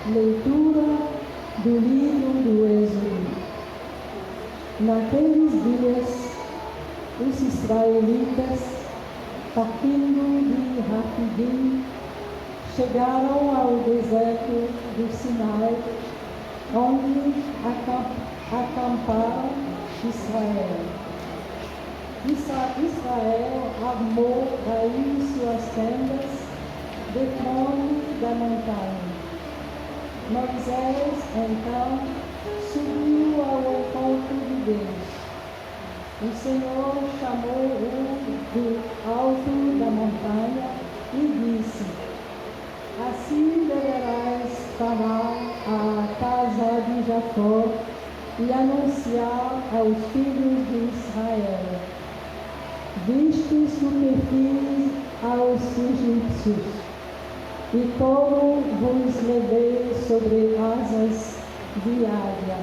Leitura do livro do Êxodo. Naqueles dias, os israelitas, partindo de Rafidim, chegaram ao deserto do Sinai, onde acamparam Israel. Israel armou aí suas tendas defronte da montanha. Moisés, então, subiu ao encontro de Deus. O Senhor chamou-o do alto da montanha e disse: Assim deverás falar à casa de Jacó e anunciar aos filhos de Israel: Viste superfície aos egípcios, e como vos levei sobre asas de águia,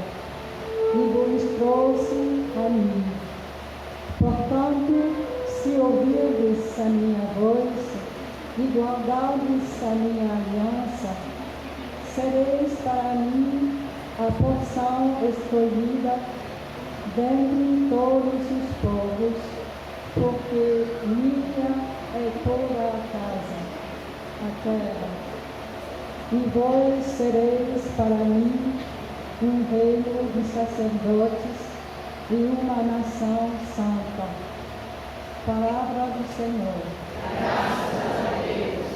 e vos trouxe a mim. Portanto, se ouvirdes a minha voz e guardardes a minha aliança, sereis para mim a porção escolhida dentre todos os povos, porque minha é toda a casa, a terra. E vós sereis para mim um reino de sacerdotes e uma nação santa. Palavra do Senhor. Graças a Deus.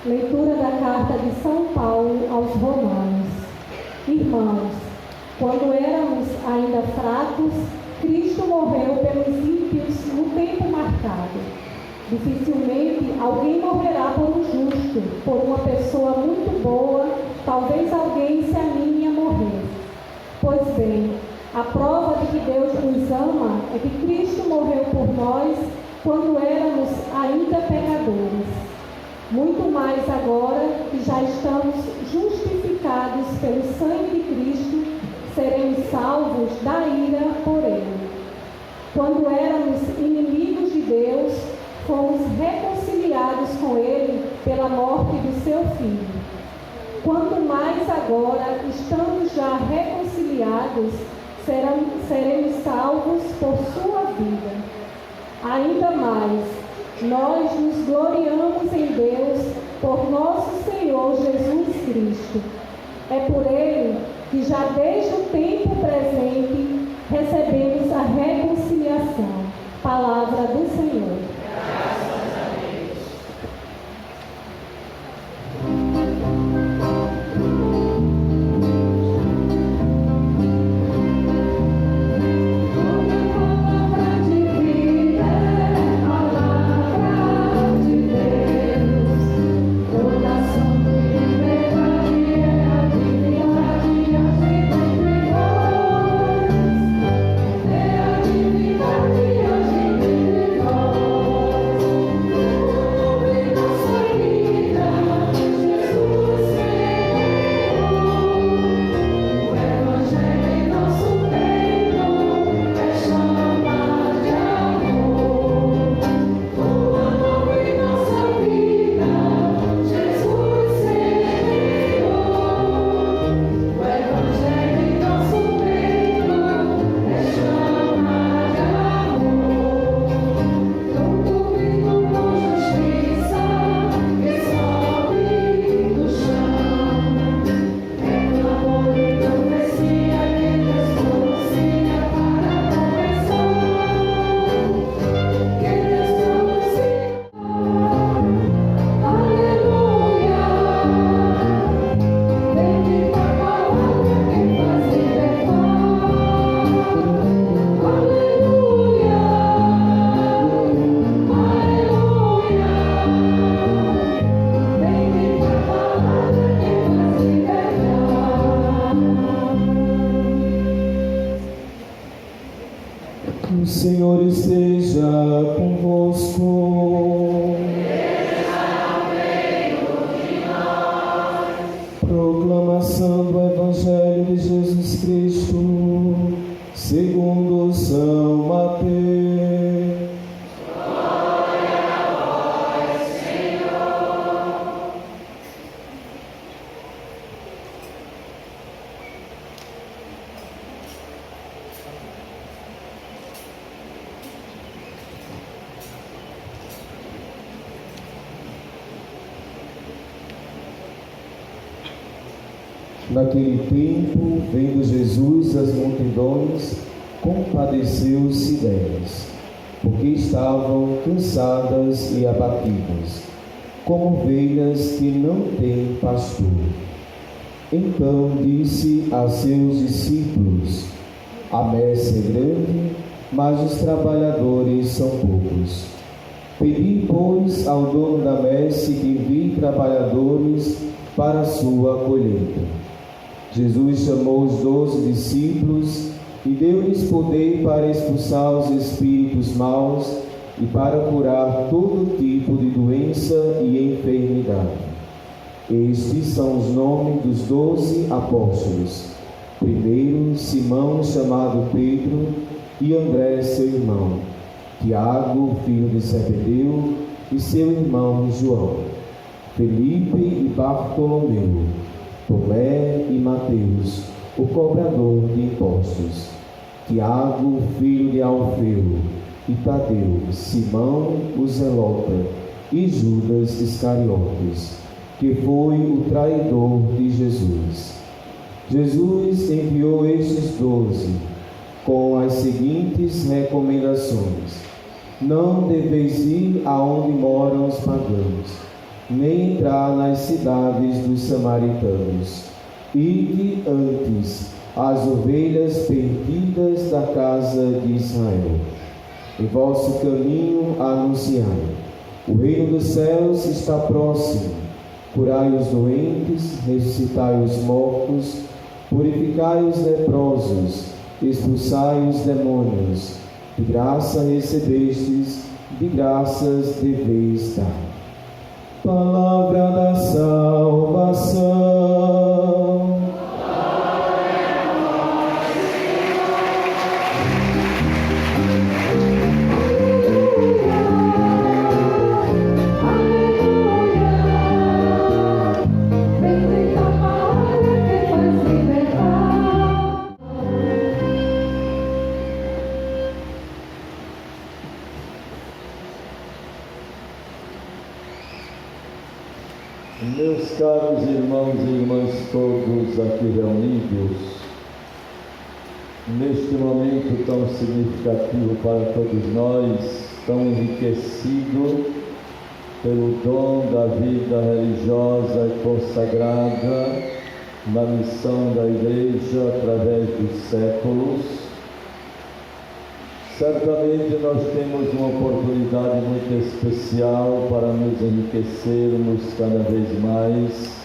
Leitura da carta de São Paulo aos Romanos. Irmãos, quando éramos ainda fracos, Cristo morreu pelos ímpios no tempo marcado. Dificilmente alguém morrerá por um justo, por uma pessoa muito boa, talvez alguém se anime a morrer. Pois bem, a prova de que Deus nos ama é que Cristo morreu por nós quando éramos ainda pecadores. Muito mais agora que já estamos justificados pelo sangue de Cristo, seremos salvos da ira por Ele. Quando éramos inimigos de Deus, fomos reconciliados com Ele pela morte do seu Filho. Quanto mais agora, estando já reconciliados, seremos salvos por sua vida. Ainda mais, nós nos gloriamos em Deus por nosso Senhor Jesus Cristo. É por ele que já desde o tempo presente recebemos a reconciliação. Palavra do Senhor. O Senhor esteja convosco. Proclamação do Evangelho de Jesus Cristo, segundo São Mateus. Naquele tempo, vendo Jesus as multidões, compadeceu-se delas, porque estavam cansadas e abatidas, como ovelhas que não têm pastor. Então disse a seus discípulos: a messe é grande, mas os trabalhadores são poucos. Pedi, pois, ao dono da messe que envie trabalhadores para a sua colheita. Jesus chamou os 12 discípulos e deu-lhes poder para expulsar os espíritos maus e para curar todo tipo de doença e enfermidade. Estes são os nomes dos 12 apóstolos. Primeiro, Simão, chamado Pedro, e André, seu irmão, Tiago, filho de Zebedeu, e seu irmão João, Felipe e Bartolomeu, Tomé e Mateus, o cobrador de impostos, Tiago, filho de Alfeu, e Tadeu, Simão, o zelota, e Judas Iscariotes, que foi o traidor de Jesus. Jesus enviou estes 12 com as seguintes recomendações: não deveis ir aonde moram os pagãos, nem entrar nas cidades dos samaritanos. Ide antes às ovelhas perdidas da casa de Israel. Em vosso caminho anunciai: o reino dos céus está próximo. Curai os doentes, ressuscitai os mortos, purificai os leprosos, expulsai os demônios. De graça recebestes, de graças deveis dar. Palavra da salvação. Meus caros irmãos e irmãs todos aqui reunidos, neste momento tão significativo para todos nós, tão enriquecido pelo dom da vida religiosa e consagrada na missão da Igreja através dos séculos, certamente nós temos uma oportunidade muito especial para nos enriquecermos cada vez mais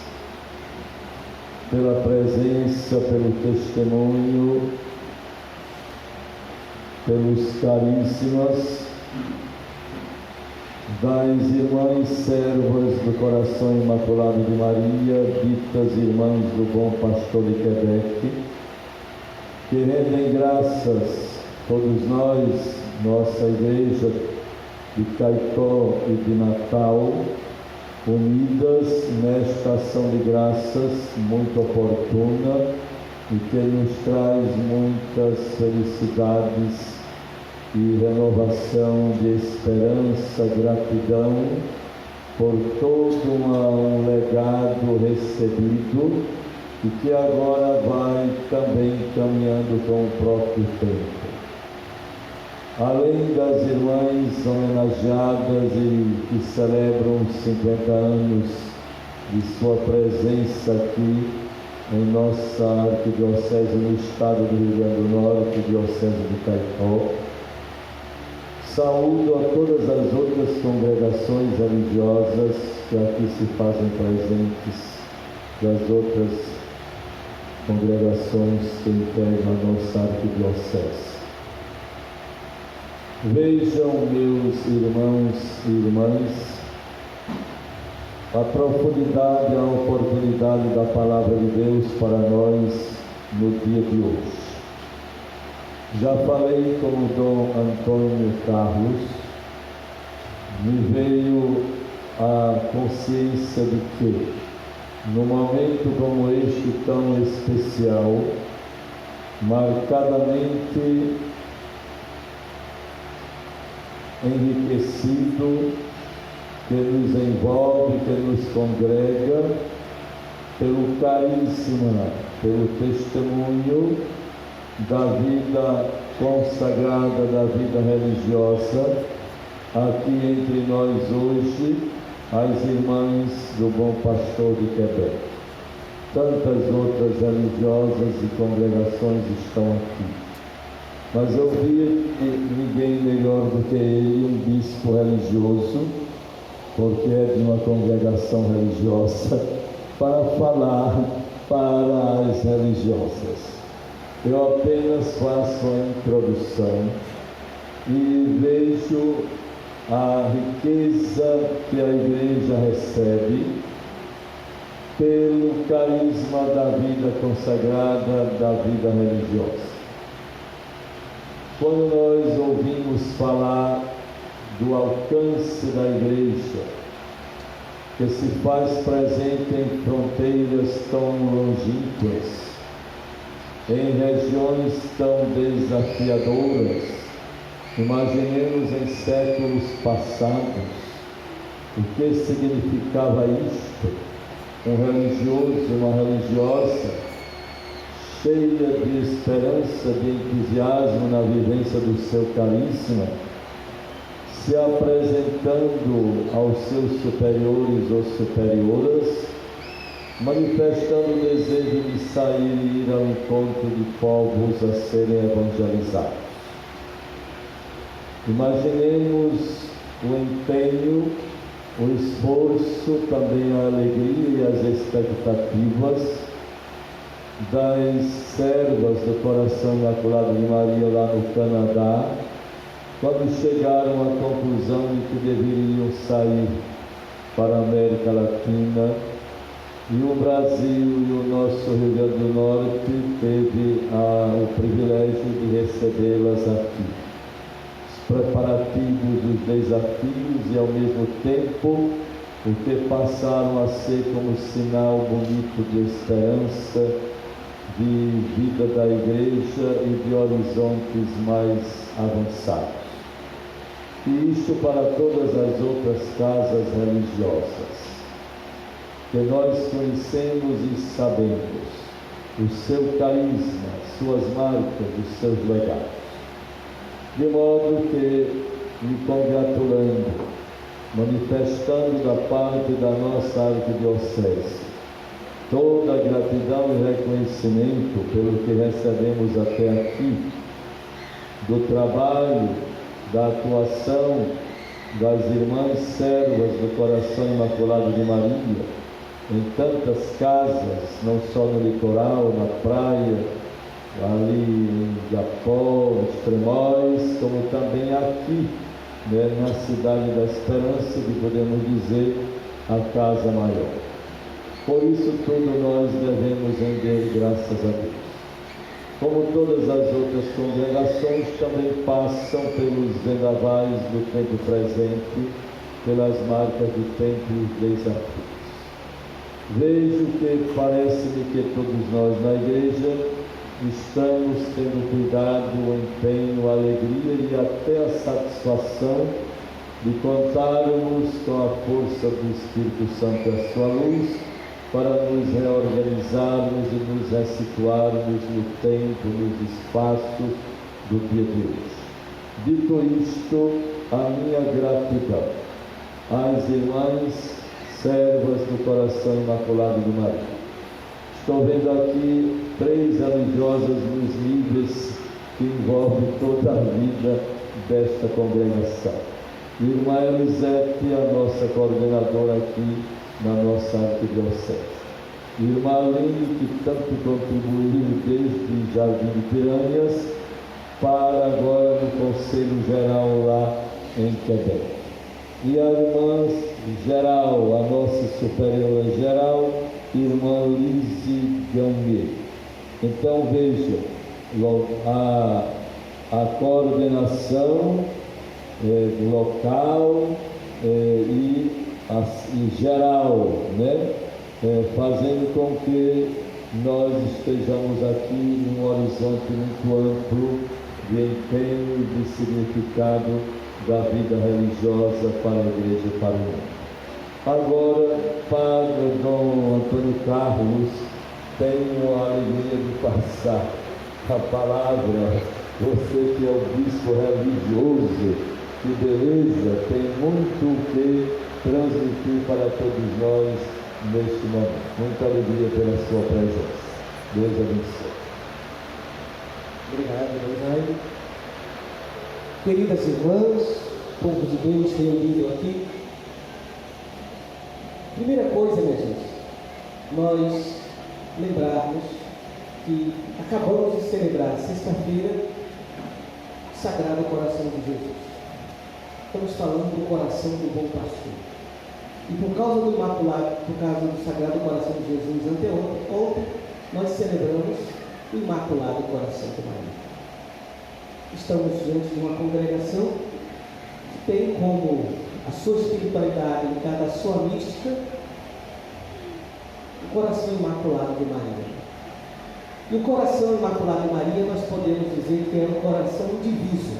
pela presença, pelo testemunho, pelos caríssimas das irmãs servas do Coração Imaculado de Maria, ditas irmãs do Bom Pastor de Quebec, que rendem graças todos nós, nossa Igreja de Caicó e de Natal, unidas nesta ação de graças muito oportuna e que nos traz muitas felicidades e renovação de esperança, gratidão por todo um legado recebido e que agora vai também caminhando com o próprio tempo. Além das irmãs homenageadas e que celebram os 50 anos de sua presença aqui em nossa arquidiocese no estado do Rio Grande do Norte, diocese de Caicó, saúdo a todas as outras congregações religiosas que aqui se fazem presentes, das outras congregações que integram a nossa arquidiocese. Vejam, meus irmãos e irmãs, a profundidade e a oportunidade da Palavra de Deus para nós no dia de hoje. Já falei com o Dom Antônio Carlos, me veio a consciência de que, num momento como este tão especial, marcadamente enriquecido, que nos envolve, que nos congrega, pelo carisma, pelo testemunho da vida consagrada, da vida religiosa, aqui entre nós hoje, as irmãs do Bom Pastor de Quebec. Tantas outras religiosas e congregações estão aqui. Mas eu vi ninguém melhor do que ele, um bispo religioso, porque é de uma congregação religiosa, para falar para as religiosas. Eu apenas faço a introdução e vejo a riqueza que a Igreja recebe pelo carisma da vida consagrada, da vida religiosa. Quando nós ouvimos falar do alcance da Igreja, que se faz presente em fronteiras tão longínquas, em regiões tão desafiadoras, imaginemos em séculos passados o que significava isto, um religioso, uma religiosa, cheia de esperança, de entusiasmo na vivência do seu carisma, se apresentando aos seus superiores ou superioras, manifestando o desejo de sair e ir ao encontro de povos a serem evangelizados. Imaginemos o empenho, o esforço, também a alegria e as expectativas das servas do Coração Imaculado de Maria lá no Canadá, quando chegaram à conclusão de que deveriam sair para a América Latina, e o Brasil e o nosso Rio Grande do Norte teve o privilégio de recebê-las aqui. Os preparativos, os desafios e ao mesmo tempo o que passaram a ser como sinal bonito de esperança, de vida da Igreja e de horizontes mais avançados. E isto para todas as outras casas religiosas. que nós conhecemos e sabemos o seu carisma, suas marcas, os seus legados. De modo que, me congratulando, manifestando da parte da nossa arquidiocese toda a gratidão e reconhecimento pelo que recebemos até aqui, do trabalho, da atuação das irmãs servas do Coração Imaculado de Maria, em tantas casas, não só no litoral, na praia, ali em Japó, Extremóis, como também aqui, na Cidade da Esperança, que podemos dizer a Casa Maior. Por isso tudo nós devemos render graças a Deus. Como todas as outras congregações, também passam pelos vendavais do tempo presente, pelas marcas do tempo e os desafios. Vejo que parece-me que todos nós na igreja estamos tendo cuidado, o empenho, a alegria e até a satisfação de contarmos com a força do Espírito Santo e a sua luz para nos reorganizarmos e nos ressituarmos no tempo, nos espaços do dia de hoje. Dito isto, a minha gratidão às irmãs servas do Coração Imaculado de Maria. Estou vendo aqui 3 religiosas nos níveis que envolvem toda a vida desta congregação. Irmã Elisete, a nossa coordenadora aqui na nossa arquidiocese. Irmã Aline, que tanto contribuiu desde Jardim de Piranhas para agora no Conselho Geral lá em Quebec. E a irmã geral, a nossa superiora geral, irmã Lise Gamier. Então vejam, a coordenação local e geral, fazendo com que nós estejamos aqui num horizonte muito amplo de empenho e de significado da vida religiosa para a igreja e para o mundo. Agora, Padre Dom Antônio Carlos, tenho a alegria de passar a palavra. Você que é o bispo religioso, que beleza, tem muito o que transmitir para todos nós neste momento. Muita alegria pela sua presença. Deus abençoe. Obrigado, Leonardo. Queridas irmãs, povo de Deus reunido aqui. Primeira coisa, minha gente, nós lembrarmos que acabamos de celebrar sexta-feira o Sagrado Coração de Jesus. Estamos falando do coração do bom pastor. E por causa do Imaculado, por causa do Sagrado Coração de Jesus, ontem nós celebramos o Imaculado Coração de Maria. Estamos diante de uma congregação que tem como a sua espiritualidade ligada à sua mística o Coração Imaculado de Maria. E o Coração Imaculado de Maria nós podemos dizer que é um coração diviso,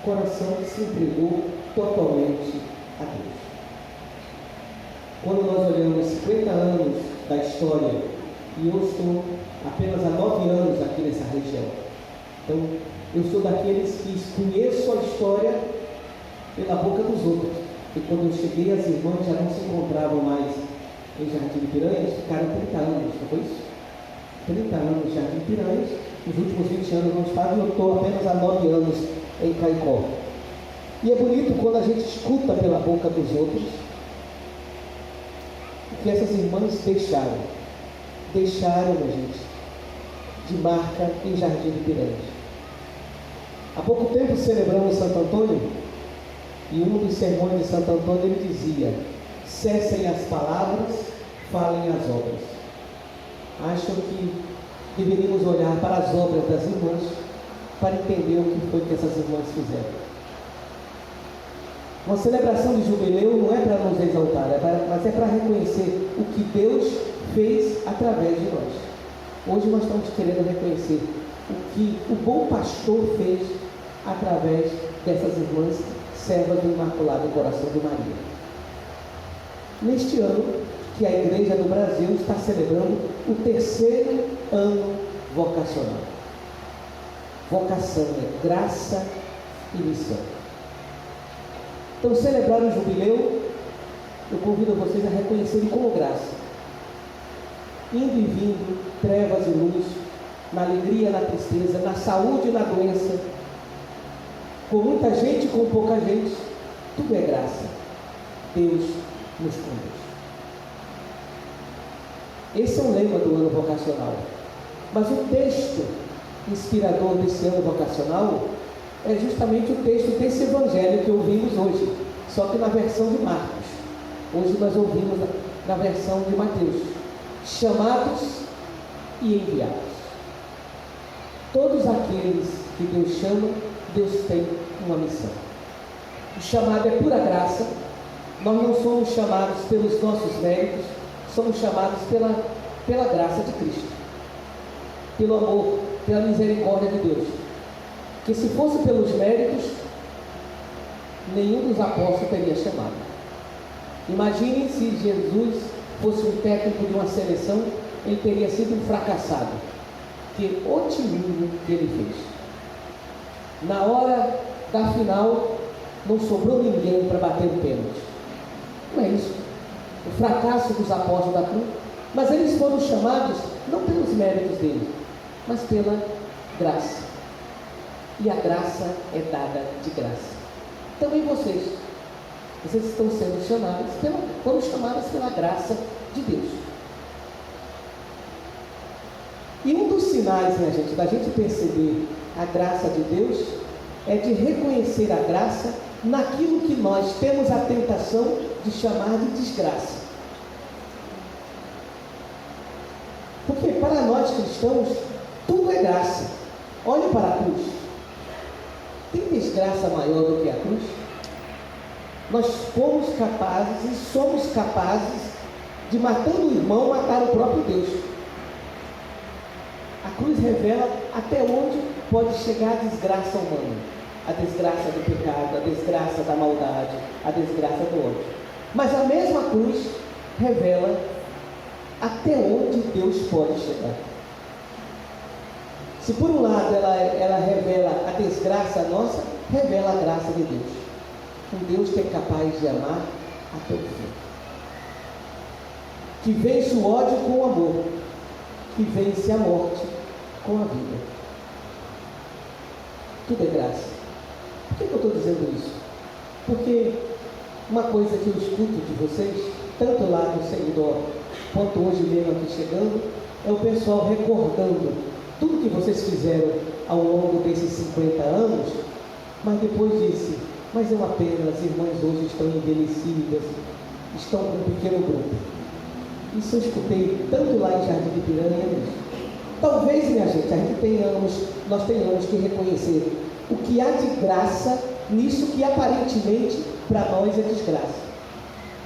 coração que se entregou totalmente a Deus. Quando nós olhamos 50 anos da história, e eu estou apenas há 9 anos aqui nessa região, então eu sou daqueles que conheço a história pela boca dos outros. E quando eu cheguei, as irmãs já não se encontravam mais em Jardim de Piranhas, ficaram 30 anos, não foi isso? 30 anos em Jardim de Piranhas, nos últimos 20 anos não estavam, e eu estou apenas há 9 anos em Caicó. E é bonito quando a gente escuta pela boca dos outros o que essas irmãs deixaram, minha gente, de marca em Jardim de Piranhas. Há pouco tempo celebramos Santo Antônio, e um dos sermões de Santo Antônio ele dizia: cessem as palavras, falem as obras. Acho que deveríamos olhar para as obras das irmãs para entender o que foi que essas irmãs fizeram. Uma celebração de jubileu não é para nos exaltar, mas é para reconhecer o que Deus fez através de nós. Hoje nós estamos querendo reconhecer o que o bom pastor fez através dessas irmãs servas do Imaculado Coração de Maria. Neste ano, que a Igreja do Brasil está celebrando o 3º ano vocacional. Vocação é graça e missão. Então, celebrar o jubileu, eu convido vocês a reconhecerem como graça. Indo e vindo, trevas e luz, na alegria, na tristeza, na saúde e na doença, com muita gente e com pouca gente, tudo é graça. Deus nos conduz. Esse é o lema do ano vocacional. Mas o texto inspirador desse ano vocacional é justamente o texto desse evangelho que ouvimos hoje, só que na versão de Marcos. Hoje nós ouvimos na versão de Mateus. Chamados e enviados. Todos aqueles que Deus chama, Deus tem uma missão. O chamado é pura graça. Nós não somos chamados pelos nossos méritos, somos chamados pela graça de Cristo, pelo amor, pela misericórdia de Deus. Que se fosse pelos méritos, nenhum dos apóstolos teria chamado. Imaginem se Jesus fosse um técnico de uma seleção, ele teria sido um fracassado. Que otimismo que ele fez. Na hora da final, não sobrou ninguém para bater o pênalti. Não é isso. O fracasso dos apóstolos da cruz. Mas eles foram chamados não pelos méritos deles, mas pela graça. E a graça é dada de graça. Também vocês estão sendo chamados, foram chamados pela graça de Deus. E um dos sinais, minha gente, da gente perceber a graça de Deus, é de reconhecer a graça naquilo que nós temos a tentação de chamar de desgraça. Porque para nós cristãos, tudo é graça. Olhe para a cruz. Tem desgraça maior do que a cruz? Nós fomos capazes e somos capazes de, matando o irmão, matar o próprio Deus. A cruz revela até onde pode chegar a desgraça humana. A desgraça do pecado, a desgraça da maldade, a desgraça do ódio. Mas a mesma cruz revela até onde Deus pode chegar. Se por um lado ela revela a desgraça nossa, revela a graça de Deus. Um Deus que é capaz de amar até o fim. Que vence o ódio com o amor. Que vence a morte com a vida. Tudo é graça. Por que eu estou dizendo isso? Porque uma coisa que eu escuto de vocês, tanto lá no seguidor, quanto hoje mesmo aqui chegando, é o pessoal recordando tudo que vocês fizeram ao longo desses 50 anos, mas depois disse, mas é uma pena, as irmãs hoje estão envelhecidas, estão com um pequeno grupo. Isso eu escutei tanto lá em Jardim de Piranha. Talvez, minha gente, nós tenhamos que reconhecer o que há de graça nisso que aparentemente para nós é desgraça.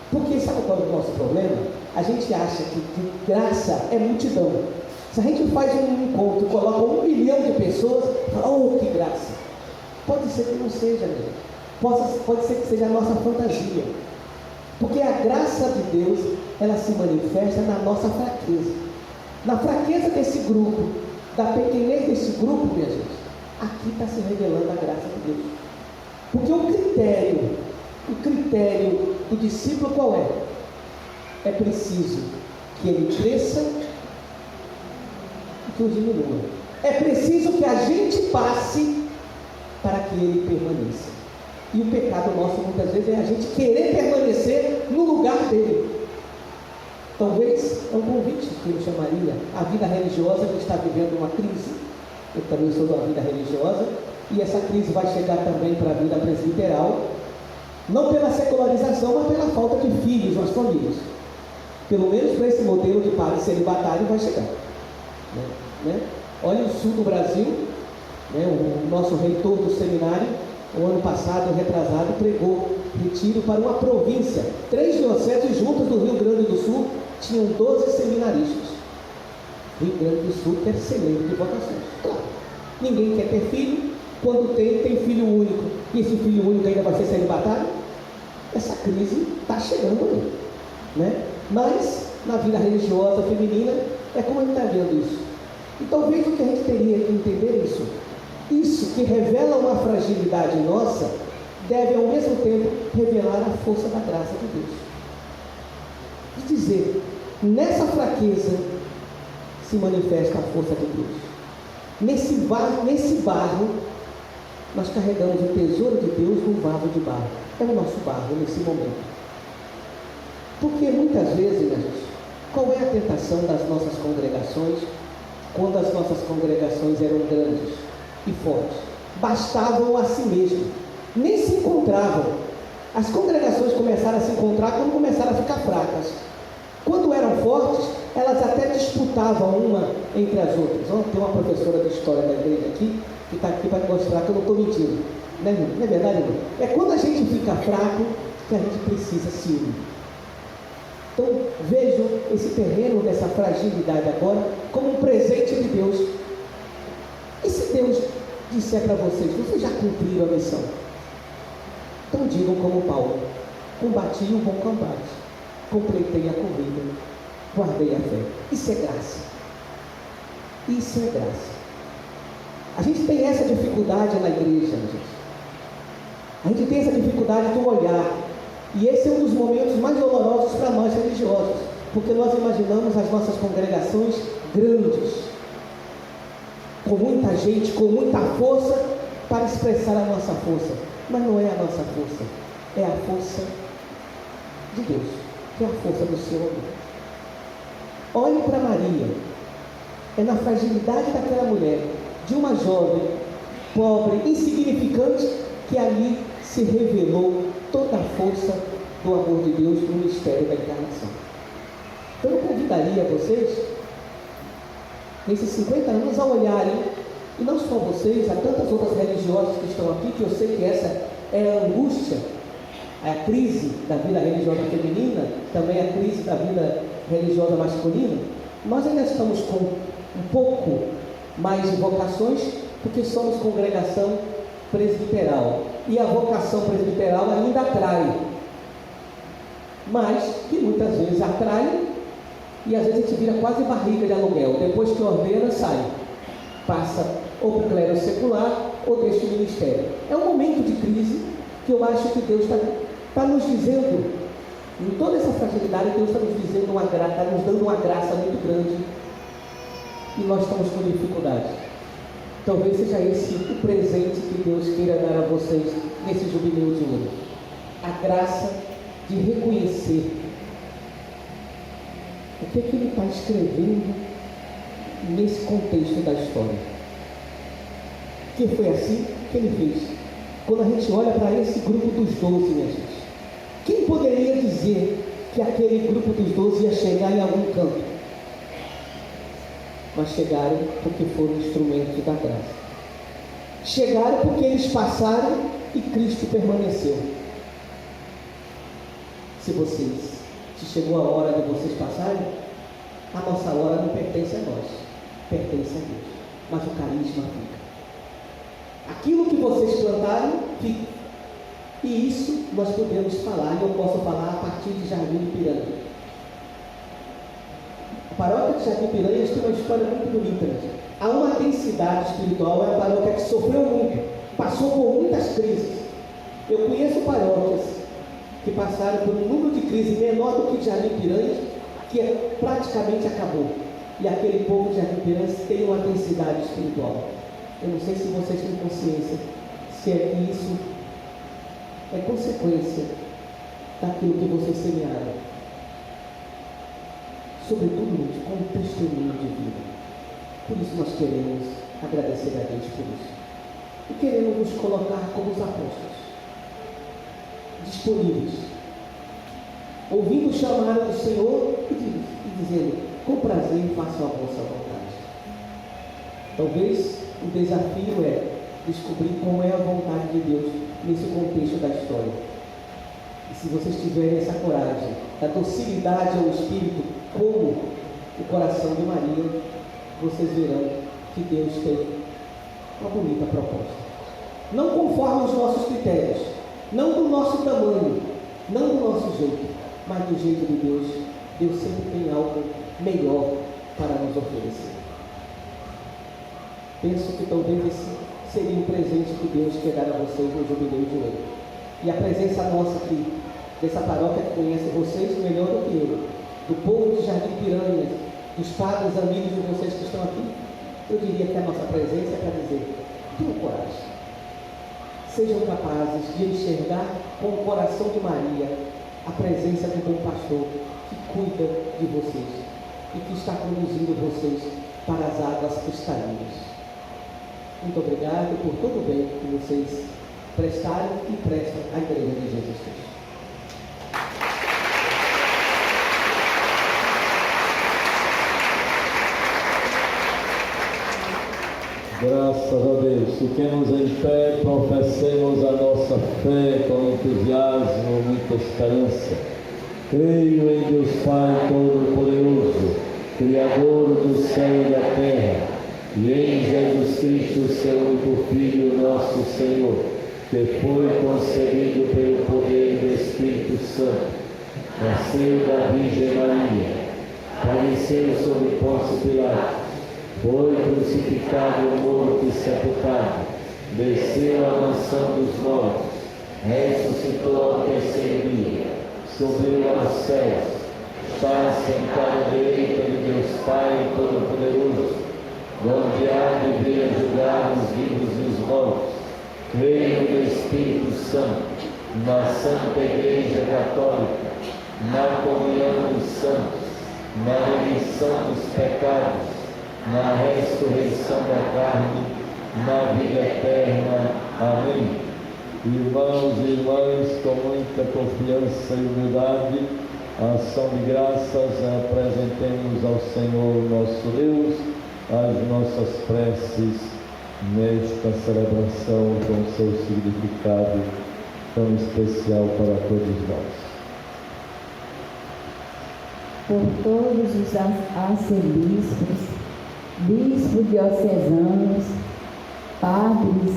Porque sabe qual é o nosso problema? A gente acha que graça é multidão. Se a gente faz um encontro e coloca 1 milhão de pessoas, fala, oh, que graça. Pode ser que não seja, mesmo. Pode ser que seja a nossa fantasia. Porque a graça de Deus, ela se manifesta na nossa fraqueza. Na fraqueza desse grupo, da pequenez desse grupo, minha gente, aqui está se revelando a graça de Deus. Porque o critério do discípulo qual é? É preciso que ele cresça e que eu diminua. É preciso que a gente passe para que ele permaneça. E o pecado nosso muitas vezes é a gente querer permanecer no lugar dele. Talvez é um convite que eu chamaria a vida religiosa que está vivendo uma crise. Eu também sou da vida religiosa e essa crise vai chegar também para a vida presbiteral, não pela secularização, mas pela falta de filhos nas famílias. Pelo menos para esse modelo de padre celibatário vai chegar. Olha o sul do Brasil, o nosso reitor do seminário, o ano passado, retrasado, pregou retiro para uma província. 3 dioceses juntas do Rio Grande do Sul tinham 12 seminaristas. Rio Grande do Sul, que é celeiro de vocações. Claro, ninguém quer ter filho, quando tem filho único. E esse filho único ainda vai ser celibatário? Essa crise está chegando aí. Mas na vida religiosa feminina, é como a gente está vendo isso. E talvez o que a gente teria que entender é isso. Isso que revela uma fragilidade nossa, deve ao mesmo tempo revelar a força da graça de Deus. E dizer, nessa fraqueza se manifesta a força de Deus. Nesse barro, nós carregamos o tesouro de Deus num vaso de barro. É o nosso barro nesse momento. Porque muitas vezes, minha gente, qual é a tentação das nossas congregações, quando as nossas congregações eram grandes e fortes? Bastavam a si mesmo, nem se encontravam. As congregações começaram a se encontrar quando começaram a ficar fracas. Quando eram fortes, elas até disputavam uma entre as outras. Tem uma professora de história da igreja aqui, que está aqui para mostrar que eu não estou mentindo. Não é verdade, irmão? É quando a gente fica fraco que a gente precisa se unir. Então, vejam esse terreno dessa fragilidade agora como um presente de Deus. E se Deus disser para vocês, vocês já cumpriram a missão? Então digam como Paulo: combati o bom combate, completei a corrida, guardei a fé. Isso é graça. Isso é graça. A gente tem essa dificuldade na igreja, gente. A gente tem essa dificuldade do olhar. E esse é um dos momentos mais dolorosos para nós religiosos, porque nós imaginamos as nossas congregações grandes, com muita gente, com muita força, para expressar a nossa força. Mas não é a nossa força, é a força de Deus, que é a força do seu amor. Olhe para Maria. É na fragilidade daquela mulher, de uma jovem, pobre, insignificante, que ali se revelou toda a força do amor de Deus no mistério da encarnação. Então eu convidaria vocês, nesses 50 anos, a olharem, e não só vocês, há tantas outras religiosas que estão aqui, que eu sei que essa é a angústia, a crise da vida religiosa feminina, também a crise da vida religiosa masculina. Nós ainda estamos com um pouco mais de vocações, porque somos congregação presbiteral, e a vocação presbiteral ainda atrai, mas que muitas vezes atrai, e às vezes a gente vira quase barriga de aluguel. Depois que ordena, sai, passa ou para o clero secular ou deixa o ministério. É um momento de crise que eu acho que Deus está nos dizendo, em toda essa fragilidade, Deus está nos dizendo está nos dando uma graça muito grande, e nós estamos com dificuldade. Talvez seja esse o presente que Deus queira dar a vocês nesse jubileu de ouro. A graça de reconhecer o que é que Ele está escrevendo nesse contexto da história. Que foi assim que Ele fez. Quando a gente olha para esse grupo dos 12, minha gente, quem poderia dizer que aquele grupo dos 12 ia chegar em algum canto? Mas chegaram porque foram instrumentos da graça. Chegaram porque eles passaram e Cristo permaneceu. Se chegou a hora de vocês passarem, a nossa hora não pertence a nós, pertence a Deus. Mas o carisma fica. Aquilo que vocês plantaram, fica. E isso nós podemos falar, e eu posso falar a partir de Jardim de Piranha. A paróquia de Jardim Piranhas tem uma história muito bonita. Há uma densidade espiritual, é a paróquia que sofreu muito, passou por muitas crises. Eu conheço paróquias que passaram por um número de crise menor do que Jardim Piranhas, que praticamente acabou. E aquele povo de Jardim Piranhas tem uma densidade espiritual. Eu não sei se vocês têm consciência, se é que isso é consequência daquilo que vocês semearam. Sobretudo como testemunho de vida. Por isso nós queremos agradecer a Deus por isso. E queremos nos colocar como os apóstolos, disponíveis, ouvindo o chamado do Senhor e dizendo: com prazer faço a vossa vontade. Talvez o desafio é descobrir como é a vontade de Deus nesse contexto da história. E se vocês tiverem essa coragem, da docilidade ao Espírito, como o coração de Maria, vocês verão que Deus tem uma bonita proposta. Não conforme os nossos critérios, não do nosso tamanho, não do nosso jeito, mas do jeito de Deus, Deus sempre tem algo melhor para nos oferecer. Penso que talvez esse seria um presente que Deus quer dar a vocês no jubileu de hoje. E a presença nossa aqui, dessa paróquia que conhece vocês melhor do que eu, do povo de Jardim Piranhas, dos padres amigos de vocês que estão aqui, eu diria que a nossa presença é para dizer: tenham coragem. Sejam capazes de enxergar com o coração de Maria a presença do bom pastor que cuida de vocês e que está conduzindo vocês para as águas cristalinas. Muito obrigado por todo o bem que vocês prestaram e prestam à Igreja de Jesus Cristo. Graças a Deus. Fiquemos em pé, professemos a nossa fé com entusiasmo, muita esperança. Creio em Deus Pai Todo-Poderoso, Criador do céu e da terra, e em Jesus Cristo, seu único Filho, nosso Senhor, que foi concebido pelo poder do Espírito Santo, nasceu da Virgem Maria, padeceu sob Pôncio Pilatos, foi crucificado, morto e sepultado, desceu à mansão dos mortos, ressuscitou ao terceiro dia, subiu aos céus, está sentado à direita de Deus Pai Todo-Poderoso, onde há de vir a julgar os vivos e os mortos. Creio no Espírito Santo, na Santa Igreja Católica, na comunhão dos santos, na remissão dos pecados, na ressurreição da carne, na vida eterna. Amém. Irmãos e irmãs, com muita confiança e humildade, a ação de graças apresentemos ao Senhor nosso Deus as nossas preces nesta celebração com seu significado tão especial para todos nós. Por todos os arcebispos, bispos diocesanos, padres,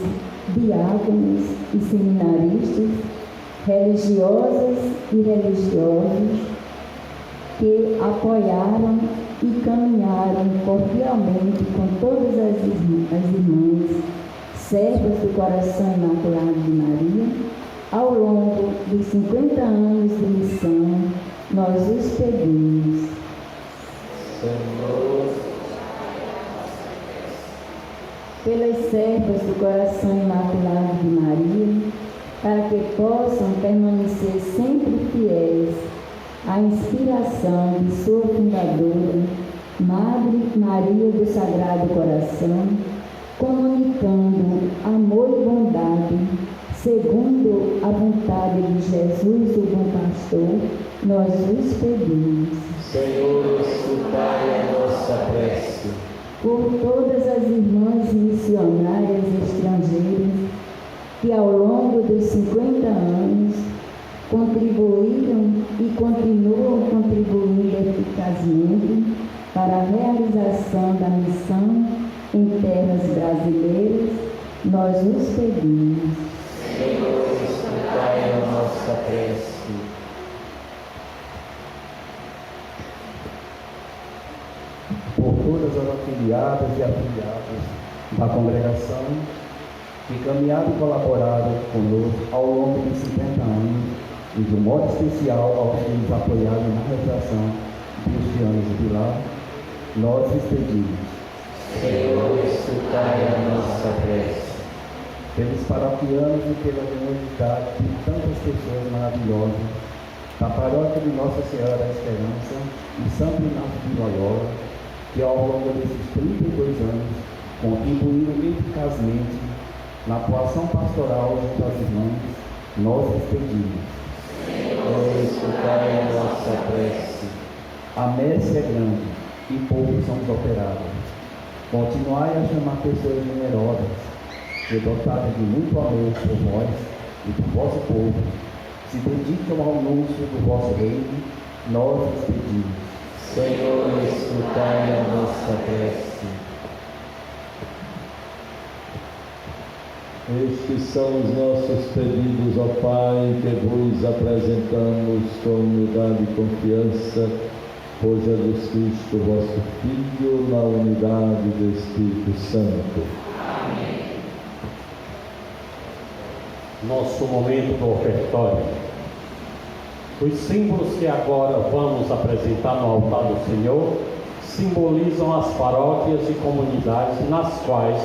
diáconos e seminaristas, religiosas e religiosos, que apoiaram e caminharam cordialmente com todas as irmãs, servas do Coração Imaculado de Maria, ao longo dos 50 anos de missão, nós os pedimos. Senhor, pelas servas do Coração Imaculado de Maria, para que possam permanecer sempre fiéis à inspiração de sua fundadora, Madre Maria do Sagrado Coração, comunicando amor e bondade, segundo a vontade de Jesus, o bom pastor, nós os pedimos. Senhor, escutai a nossa prece. Por todas as irmãs missionárias estrangeiras que ao longo dos 50 anos contribuíram e continuam contribuindo eficazmente para a realização da missão em terras brasileiras, nós os pedimos. Senhor, escutai a nossa prece. Por todas as afiliadas e afiliados da congregação que caminharam e colaboraram conosco ao longo dos 50 anos e de um modo especial aos que nos apoiaram na realização dos anos de Pilar, nós lhes pedimos. Senhor, escutai a nossa prece. Pelos paroquianos e pela comunidade de tantas pessoas maravilhosas da paróquia de Nossa Senhora da Esperança e Santo Inácio de Loyola, que ao longo desses 32 anos contribuíram eficazmente na atuação pastoral junto às irmãs, nós lhes pedimos. Senhor, escutai a nossa prece. A messe é grande e poucos são os operados. Continuai a chamar pessoas generosas, que dotadas de muito amor por vós e por vosso povo, se dedicam ao anúncio do vosso reino, nós lhes pedimos. Senhor, escutai a nossa prece. Estes são os nossos pedidos, ó Pai, que vos apresentamos com humildade e confiança, por Jesus Cristo, vosso Filho, na unidade do Espírito Santo. Amém. Nosso momento do ofertório. Os símbolos que agora vamos apresentar no altar do Senhor simbolizam as paróquias e comunidades nas quais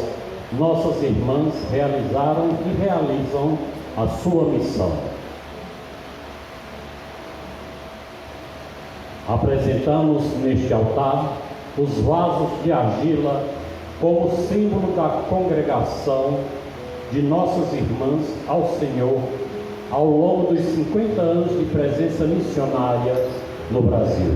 nossas irmãs realizaram e realizam a sua missão. Apresentamos neste altar os vasos de argila como símbolo da congregação de nossas irmãs ao Senhor ao longo dos 50 anos de presença missionária no Brasil.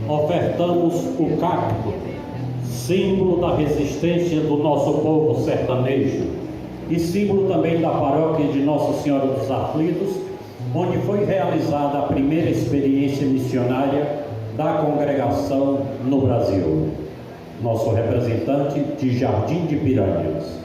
Ofertamos o cacto, símbolo da resistência do nosso povo sertanejo e símbolo também da paróquia de Nossa Senhora dos Aflitos, onde foi realizada a primeira experiência missionária da congregação no Brasil. Nosso representante de Jardim de Piranhas.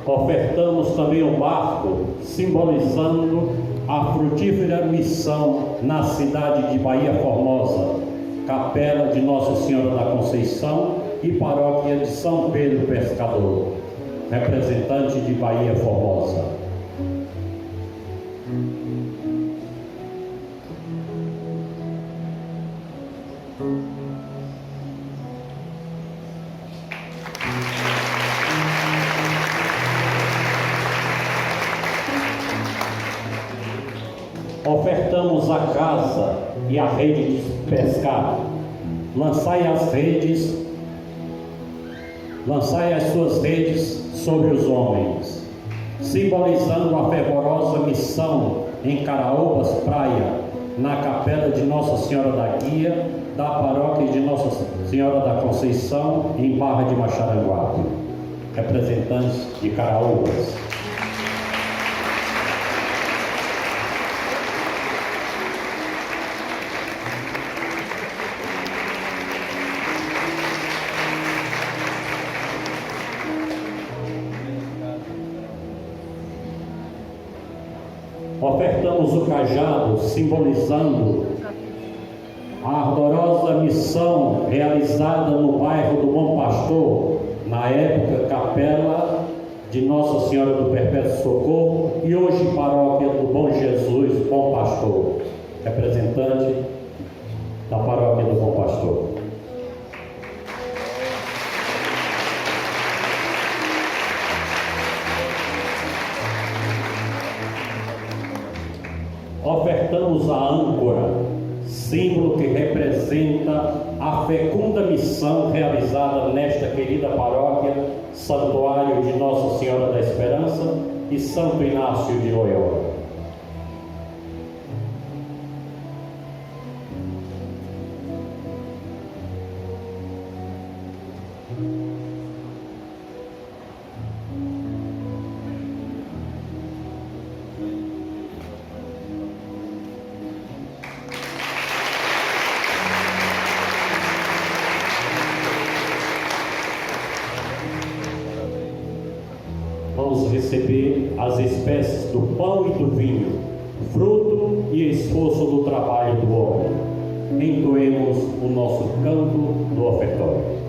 Ofertamos também o barco, simbolizando a frutífera missão na cidade de Bahia Formosa, capela de Nossa Senhora da Conceição e paróquia de São Pedro Pescador, representante de Bahia Formosa. Ofertamos a casa e a rede de pescar. Lançai as suas redes sobre os homens, simbolizando a fervorosa missão em Caraúbas Praia, na capela de Nossa Senhora da Guia, da paróquia de Nossa Senhora da Conceição, em Barra de Macharanguape, representantes de Caraúbas. Ofertamos o cajado, simbolizando a ardorosa missão realizada no bairro do Bom Pastor, na época capela de Nossa Senhora do Perpétuo Socorro e hoje paróquia do Bom Jesus, Bom Pastor, representante da paróquia do Bom Pastor. Ofertamos a âncora, símbolo que representa a fecunda missão realizada nesta querida paróquia, Santuário de Nossa Senhora da Esperança e Santo Inácio de Loyola. Vamos receber as espécies do pão e do vinho, fruto e esforço do trabalho do homem. entoemos o nosso canto do ofertório.